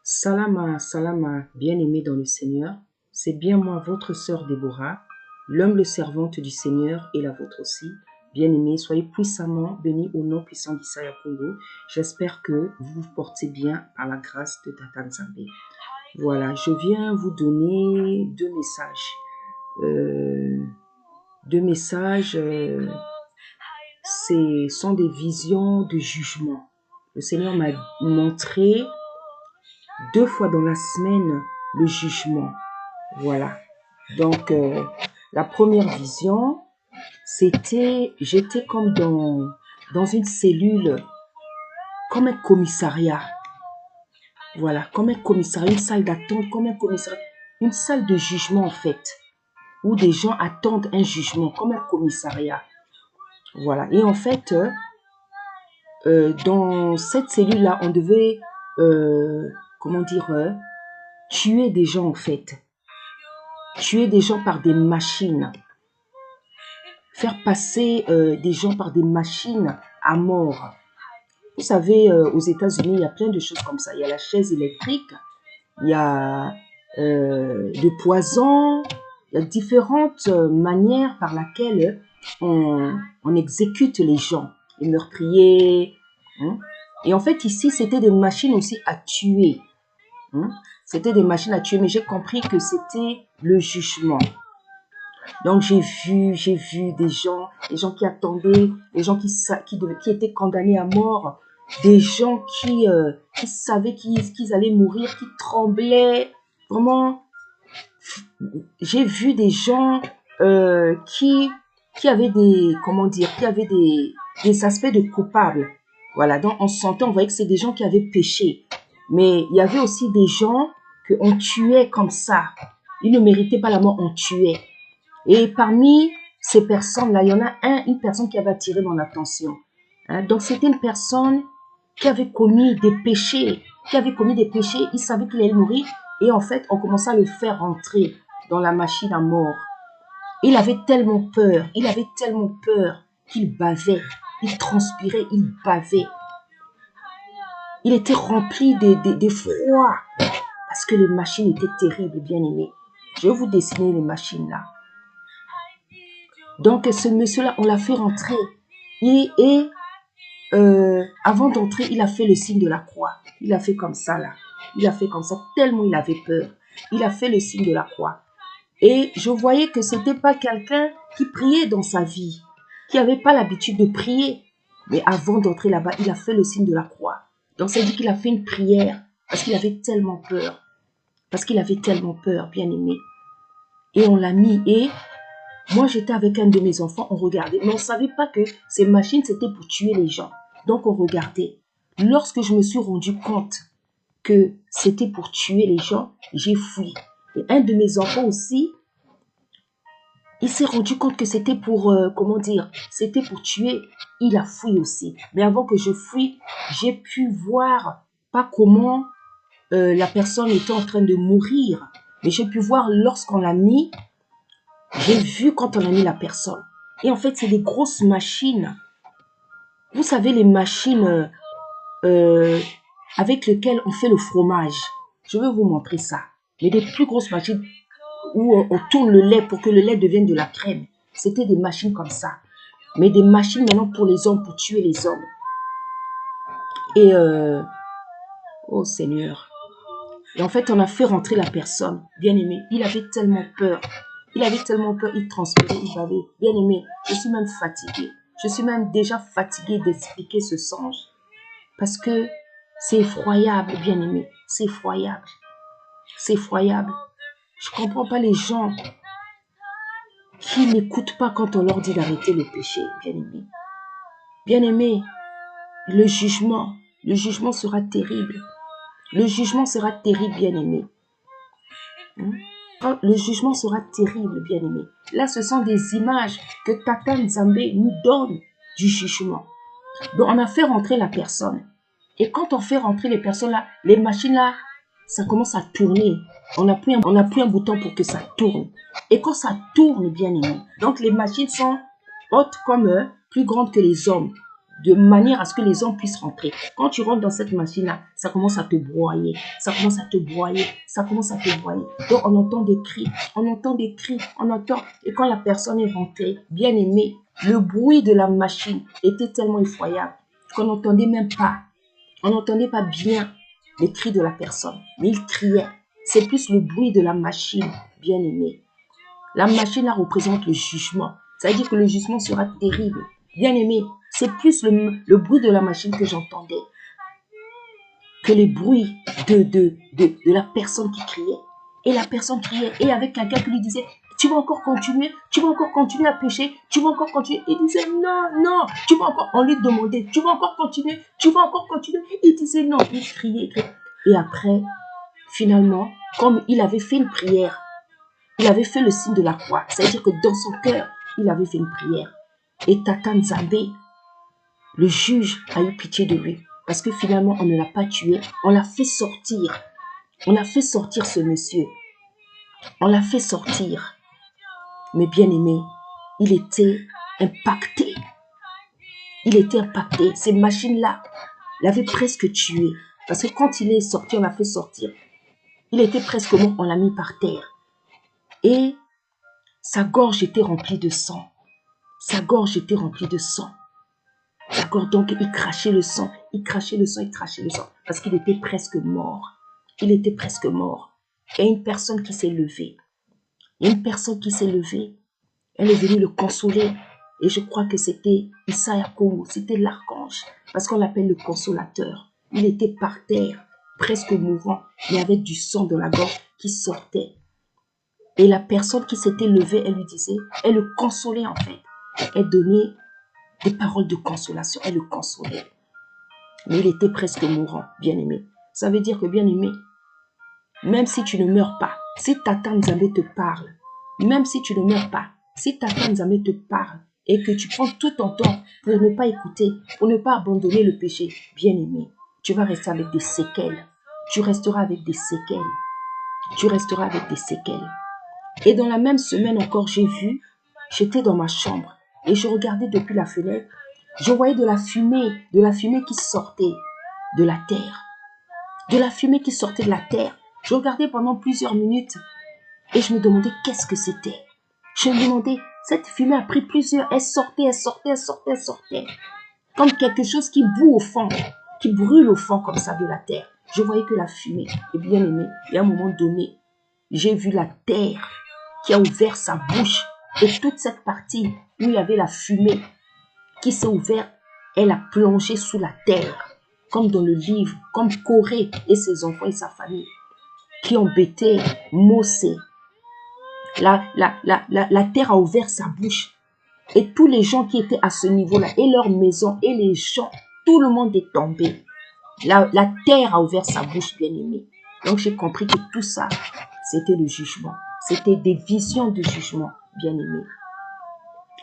Salama, salama, bien-aimés dans le Seigneur, c'est bien moi, votre sœur Déborah, l'humble servante du Seigneur et la vôtre aussi. Bien-aimés, soyez puissamment bénis au nom puissant d'Issaïa Congo. J'espère que vous vous portez bien par la grâce de Tata Nzambe. Voilà, je viens vous donner deux messages. Ce sont des visions de jugement. Le Seigneur m'a montré 2 fois dans la semaine le jugement. Voilà. Donc, la première vision, j'étais comme dans une cellule, comme un commissariat. Voilà, comme un commissariat, une salle d'attente, comme un commissariat, une salle de jugement en fait, où des gens attendent un jugement, comme un commissariat. Voilà. Et en fait, dans cette cellule-là, on devait, tuer des gens en fait. Tuer des gens par des machines. Faire passer des gens par des machines à mort. Vous savez, aux États-Unis, il y a plein de choses comme ça. Il y a la chaise électrique, il y a le poison, il y a différentes manières par lesquelles on exécute les gens, les meurtriers. Hein. Et en fait, ici, c'était des machines aussi à tuer. Hein. C'était des machines à tuer, mais j'ai compris que c'était le jugement. Donc, j'ai vu des gens qui attendaient, des gens qui étaient condamnés à mort, des gens qui savaient qu'ils allaient mourir, qui tremblaient. Vraiment, j'ai vu des gens qui avaient des aspects de coupables. Voilà, donc on sentait, on voyait que c'est des gens qui avaient péché. Mais il y avait aussi des gens qu'on tuait comme ça. Ils ne méritaient pas la mort, on tuait. Et parmi ces personnes-là, il y en a une personne qui avait attiré mon attention. Hein? Donc, c'était une personne qui avait commis des péchés. Il savait qu'il allait mourir. Et en fait, on commençait à le faire rentrer dans la machine à mort. Il avait tellement peur qu'il bavait. Il transpirait, il bavait. Il était rempli de froid. Parce que les machines étaient terribles, bien aimées. Je vais vous dessiner les machines là. Donc, ce monsieur-là, on l'a fait rentrer. Et avant d'entrer, il a fait le signe de la croix. Il a fait comme ça, là. Il a fait comme ça, tellement il avait peur. Il a fait le signe de la croix. Et je voyais que ce n'était pas quelqu'un qui priait dans sa vie, qui n'avait pas l'habitude de prier. Mais avant d'entrer là-bas, il a fait le signe de la croix. Donc, ça dit qu'il a fait une prière parce qu'il avait tellement peur. Bien aimé. Et on l'a mis et... Moi, j'étais avec un de mes enfants, on regardait. Mais on ne savait pas que ces machines, c'était pour tuer les gens. Donc, on regardait. Lorsque je me suis rendu compte que c'était pour tuer les gens, j'ai fui. Et un de mes enfants aussi, il s'est rendu compte que c'était pour, c'était pour tuer. Il a fui aussi. Mais avant que je fuis, j'ai pu voir, pas comment la personne était en train de mourir, mais j'ai pu voir lorsqu'on l'a mis. J'ai vu quand on a mis la personne. Et en fait, c'est des grosses machines. Vous savez, les machines avec lesquelles on fait le fromage. Je vais vous montrer ça. Mais des plus grosses machines où on tourne le lait pour que le lait devienne de la crème. C'était des machines comme ça. Mais des machines maintenant pour les hommes, pour tuer les hommes. Et, oh Seigneur. Et en fait, on a fait rentrer la personne. Bien aimé. Il avait tellement peur. Il transpirait, il bavait. Bien aimé, je suis même fatiguée. Je suis même déjà fatiguée d'expliquer ce songe. Parce que c'est effroyable, bien aimé. C'est effroyable. C'est effroyable. Je ne comprends pas les gens qui n'écoutent pas quand on leur dit d'arrêter le péché, bien aimé. Bien aimé, le jugement sera terrible. Le jugement sera terrible, bien aimé. Le jugement sera terrible, bien aimé. Là, ce sont des images que Tata Nzambe nous donne du jugement. Donc, on a fait rentrer la personne. Et quand on fait rentrer les personnes là, les machines là, ça commence à tourner. On appuie un bouton pour que ça tourne. Et quand ça tourne, bien aimé, donc les machines sont hautes comme plus grandes que les hommes. de manière à ce que les hommes puissent rentrer. Quand tu rentres dans cette machine-là, ça commence à te broyer, ça commence à te broyer, ça commence à te broyer. Donc on entend des cris, on entend des cris, on entend. Et quand la personne est rentrée, bien aimée, le bruit de la machine était tellement effroyable qu'on n'entendait même pas, on n'entendait pas bien les cris de la personne, mais il criait. C'est plus le bruit de la machine, bien aimée. La machine là représente le jugement. Ça veut dire que le jugement sera terrible. Bien aimé, c'est plus le bruit de la machine que j'entendais que les bruits de la personne qui criait. Et la personne criait, et avec quelqu'un qui lui disait, tu vas encore continuer à pécher, tu vas encore continuer. Il disait, non, non, tu vas encore, on lui demandait, tu vas encore continuer. Il disait, non, il criait. Et après, finalement, comme il avait fait une prière, il avait fait le signe de la croix. C'est-à-dire que dans son cœur, il avait fait une prière. Et Tata Nzambe, le juge, a eu pitié de lui. Parce que finalement, on ne l'a pas tué. On l'a fait sortir. On a fait sortir ce monsieur. On l'a fait sortir. Mais bien aimé, il était impacté. Il était impacté. Ces machines-là l'avaient presque tué. Parce que quand il est sorti, on l'a fait sortir. Il était presque mort, on l'a mis par terre. Et sa gorge était remplie de sang. Sa gorge était remplie de sang. D'accord, donc il crachait le sang, parce qu'il était presque mort. Il était presque mort. Et une personne qui s'est levée, elle est venue le consoler. Et je crois que c'était Issa Yakoum, c'était l'archange, parce qu'on l'appelle le consolateur. Il était par terre, presque mourant, mais avec du sang de la gorge qui sortait. Et la personne qui s'était levée, elle lui disait, elle le consolait en fait. Elle donnait des paroles de consolation, elle le consolait. Mais il était presque mourant, bien-aimé. Ça veut dire que, bien-aimé, même si tu ne meurs pas, si Tata Nzambe te parle, même si tu ne meurs pas, si Tata Nzambe te parle et que tu prends tout ton temps pour ne pas écouter, pour ne pas abandonner le péché, bien-aimé, tu vas rester avec des séquelles. Tu resteras avec des séquelles. Tu resteras avec des séquelles. Et dans la même semaine encore, j'étais dans ma chambre et je regardais depuis la fenêtre. Je voyais de la fumée qui sortait de la terre. De la fumée qui sortait de la terre. Je regardais pendant plusieurs minutes et je me demandais qu'est-ce que c'était. Je me demandais, cette fumée a pris plusieurs, elle sortait. Comme quelque chose qui bout au fond, qui brûle au fond comme ça de la terre. Je voyais que la fumée. Et bien aimé, et à un moment donné, j'ai vu la terre qui a ouvert sa bouche et toute cette partie où il y avait la fumée qui s'est ouverte, elle a plongé sous la terre, comme dans le livre, comme Corée et ses enfants et sa famille, qui ont bêté Mosé. La terre a ouvert sa bouche et tous les gens qui étaient à ce niveau-là, et leur maison, et les gens, tout le monde est tombé. La terre a ouvert sa bouche, bien aimée. Donc j'ai compris que tout ça, c'était le jugement. C'était des visions de jugement, bien aimé.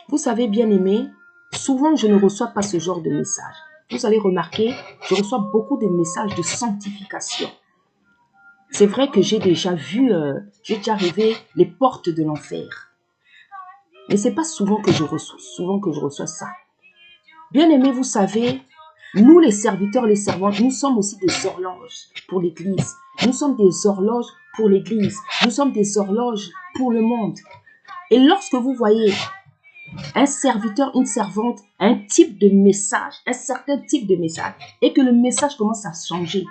Vous savez, bien aimé, souvent je ne reçois pas ce genre de message. Vous avez remarqué, je reçois beaucoup de messages de sanctification. C'est vrai que j'ai déjà rêvé les portes de l'enfer. Mais c'est pas souvent que je reçois ça. Bien aimé, vous savez, nous les serviteurs, les servantes, nous sommes aussi des horloges pour l'Église. Nous sommes des horloges pour l'Église. Nous sommes des horloges pour le monde. Et lorsque vous voyez un serviteur, une servante, un type de message, un certain type de message, et que le message commence à changer,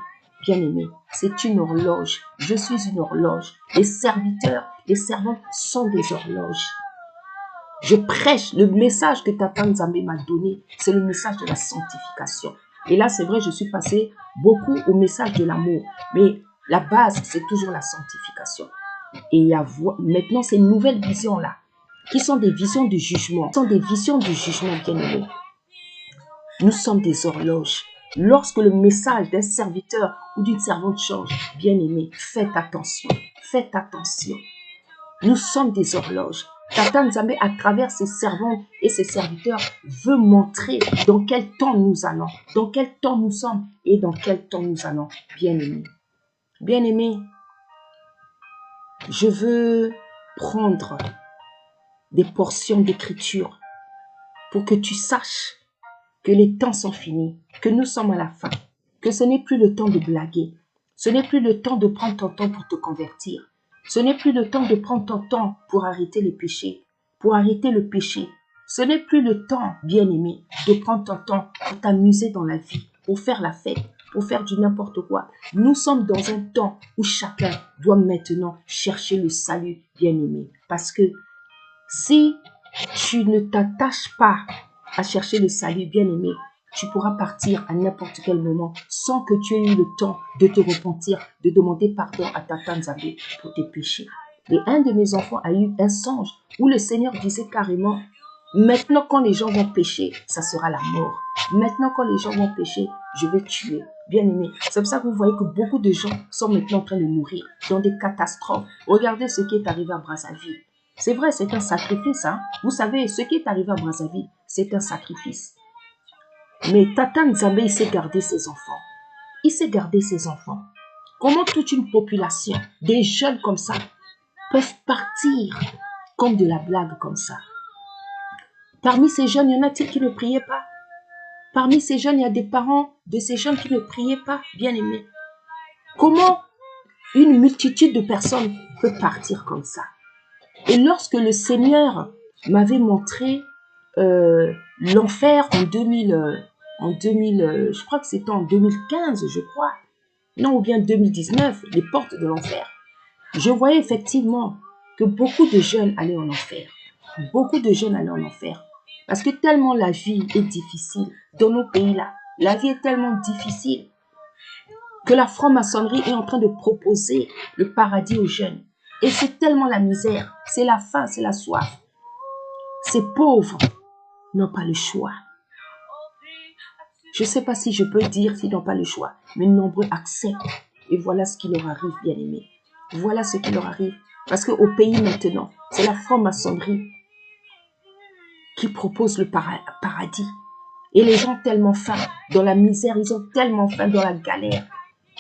bien aimé, c'est une horloge. Je suis une horloge. Les serviteurs, les servantes sont des horloges. Je prêche le message que Tata Nzambe m'a donné, c'est le message de la sanctification. Et là, c'est vrai, je suis passée beaucoup au message de l'amour, mais la base, c'est toujours la sanctification. Et il y a maintenant ces nouvelles visions-là, qui sont des visions de jugement, bien aimés. Nous sommes des horloges. Lorsque le message d'un serviteur ou d'une servante change, bien aimé, faites attention. Faites attention. Nous sommes des horloges. Tata Nzambe, à travers ses servantes et ses serviteurs, veut montrer dans quel temps nous allons, dans quel temps nous sommes et dans quel temps nous allons. Bien aimé. Bien aimé, je veux prendre des portions d'écriture pour que tu saches que les temps sont finis, que nous sommes à la fin, que ce n'est plus le temps de blaguer, ce n'est plus le temps de prendre ton temps pour te convertir, ce n'est plus le temps de prendre ton temps pour arrêter les péchés, pour arrêter le péché. Ce n'est plus le temps, bien-aimé, de prendre ton temps pour t'amuser dans la vie, pour faire la fête, pour faire du n'importe quoi. Nous sommes dans un temps où chacun doit maintenant chercher le salut, bien-aimé. Parce que si tu ne t'attaches pas à chercher le salut, bien-aimé, tu pourras partir à n'importe quel moment sans que tu aies eu le temps de te repentir, de demander pardon à Tata Nzambe pour tes péchés. Et un de mes enfants a eu un songe où le Seigneur disait carrément, maintenant quand les gens vont pécher, ça sera la mort. Maintenant quand les gens vont pécher, je vais tuer. Bien-aimé, c'est pour ça que vous voyez que beaucoup de gens sont maintenant en train de mourir dans des catastrophes. Regardez ce qui est arrivé à Brazzaville. C'est vrai, c'est un sacrifice. Hein? Vous savez, ce qui est arrivé à Brazzaville, c'est un sacrifice. Mais Tata Nzambe, il sait garder ses enfants. Il sait garder ses enfants. Comment toute une population, des jeunes comme ça, peuvent partir comme de la blague comme ça? Parmi ces jeunes, y en a-t-il qui ne priaient pas? Parmi ces jeunes, il y a des parents de ces jeunes qui ne priaient pas, bien aimés. Comment une multitude de personnes peut partir comme ça? Et lorsque le Seigneur m'avait montré l'enfer en 2000, je crois que c'était en 2015, je crois, non, ou bien 2019, les portes de l'enfer, je voyais effectivement que beaucoup de jeunes allaient en enfer. Beaucoup de jeunes allaient en enfer. Parce que tellement la vie est difficile dans nos pays-là. La vie est tellement difficile que la franc-maçonnerie est en train de proposer le paradis aux jeunes. Et c'est tellement la misère, c'est la faim, c'est la soif. Ces pauvres n'ont pas le choix. Je ne sais pas si je peux dire qu'ils n'ont pas le choix, mais nombreux acceptent. Et voilà ce qui leur arrive, bien aimé. Voilà ce qui leur arrive. Parce qu'au pays maintenant, c'est la franc-maçonnerie qui propose le paradis. Et les gens tellement faim, dans la misère, ils ont tellement faim, dans la galère.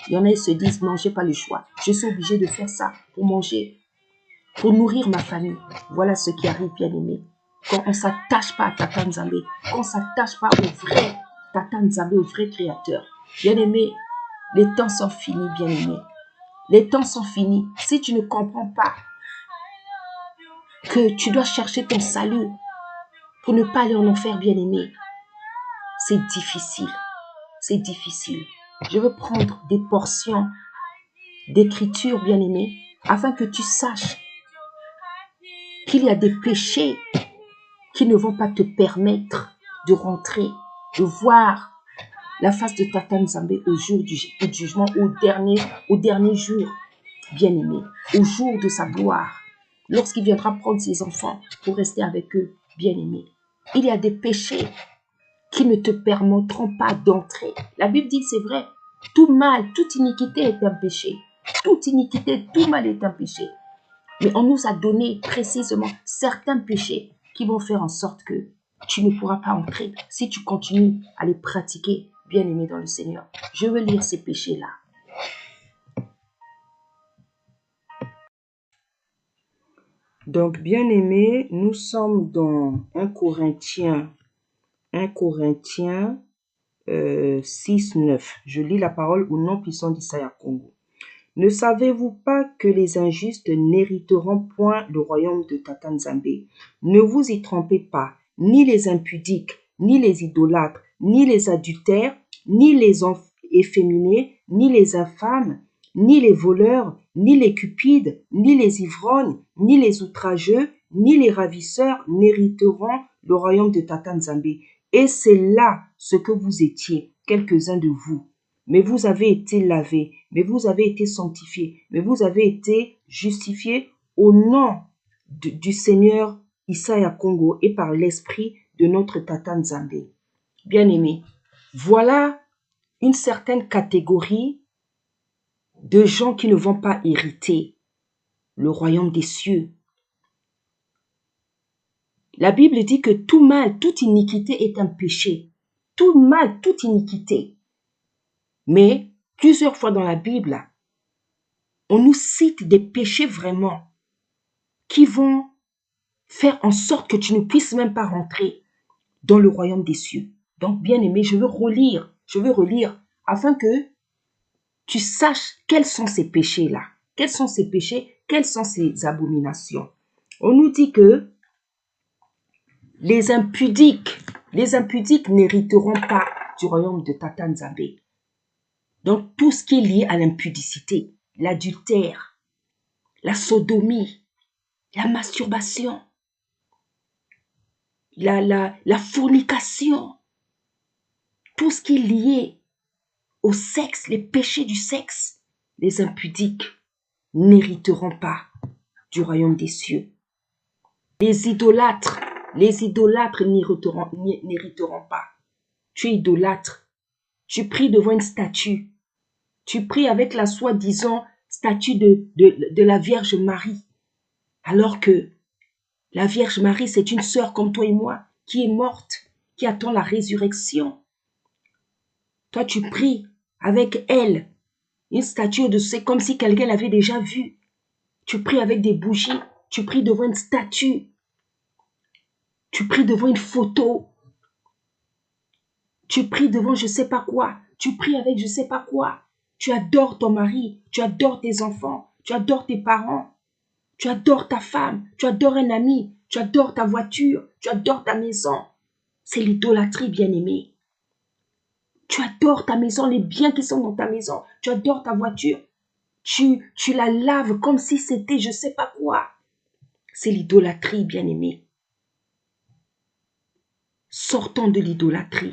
Il y en a, ils se disent, non, j'ai pas le choix. Je suis obligé de faire ça pour manger, pour nourrir ma famille. Voilà ce qui arrive, bien aimé. Quand on ne s'attache pas à Tata Nzambe, quand on ne s'attache pas au vrai Tata Nzambe, au vrai créateur. Bien aimé, les temps sont finis, bien aimé. Les temps sont finis. Si tu ne comprends pas que tu dois chercher ton salut pour ne pas aller en enfer, bien aimé, c'est difficile. C'est difficile. Je veux prendre des portions d'écriture, bien aimé, afin que tu saches qu'il y a des péchés qui ne vont pas te permettre de rentrer, de voir la face de Tata Nzambe au jour du jugement, au dernier jour, bien aimé, au jour de sa gloire, lorsqu'il viendra prendre ses enfants pour rester avec eux, bien aimé. Il y a des péchés qui ne te permettront pas d'entrer. La Bible dit que c'est vrai, tout mal, toute iniquité est un péché. Toute iniquité, tout mal est un péché. Mais on nous a donné précisément certains péchés qui vont faire en sorte que tu ne pourras pas entrer si tu continues à les pratiquer, bien-aimé dans le Seigneur. Je veux lire ces péchés-là. Donc, bien-aimé, nous sommes dans 1 Corinthiens 6, 9. Je lis la parole au nom puissant d'Issaïa Congo. Ne savez-vous pas que les injustes n'hériteront point le royaume de Tata Nzambe? Ne vous y trompez pas, ni les impudiques, ni les idolâtres, ni les adultères, ni les efféminés, ni les infâmes, ni les voleurs, ni les cupides, ni les ivrognes, ni les outrageux, ni les ravisseurs n'hériteront le royaume de Tata Nzambe. Et c'est là ce que vous étiez, quelques-uns de vous. Mais vous avez été lavés, mais vous avez été sanctifiés, mais vous avez été justifiés au nom du Seigneur Issaïa Congo et par l'esprit de notre Tata Nzambe. Bien-aimés, voilà une certaine catégorie de gens qui ne vont pas hériter le royaume des cieux. La Bible dit que tout mal, toute iniquité est un péché. Tout mal, toute iniquité. Mais plusieurs fois dans la Bible, on nous cite des péchés vraiment qui vont faire en sorte que tu ne puisses même pas rentrer dans le royaume des cieux. Donc, bien aimé, je veux relire, afin que tu saches quels sont ces péchés-là. Quels sont ces péchés? Quelles sont ces abominations? On nous dit que les impudiques n'hériteront pas du royaume de Tata Nzambe. Donc, tout ce qui est lié à l'impudicité, l'adultère, la sodomie, la masturbation, la fornication, tout ce qui est lié au sexe, les péchés du sexe, les impudiques n'hériteront pas du royaume des cieux. Les idolâtres n'hériteront pas. Tu es idolâtre. Tu pries devant une statue. Tu pries avec la soi-disant statue de la Vierge Marie. Alors que la Vierge Marie, c'est une sœur comme toi et moi, qui est morte, qui attend la résurrection. Toi, tu pries avec elle. Une statue de c'est comme si quelqu'un l'avait déjà vue. Tu pries avec des bougies. Tu pries devant une statue. Tu pries devant une photo. Tu pries devant je sais pas quoi. Tu pries avec je sais pas quoi. Tu adores ton mari. Tu adores tes enfants. Tu adores tes parents. Tu adores ta femme. Tu adores un ami. Tu adores ta voiture. Tu adores ta maison. C'est l'idolâtrie, bien-aimé. Tu adores ta maison, les biens qui sont dans ta maison. Tu adores ta voiture. Tu la laves comme si c'était je sais pas quoi. C'est l'idolâtrie, bien-aimé. Sortons de l'idolâtrie.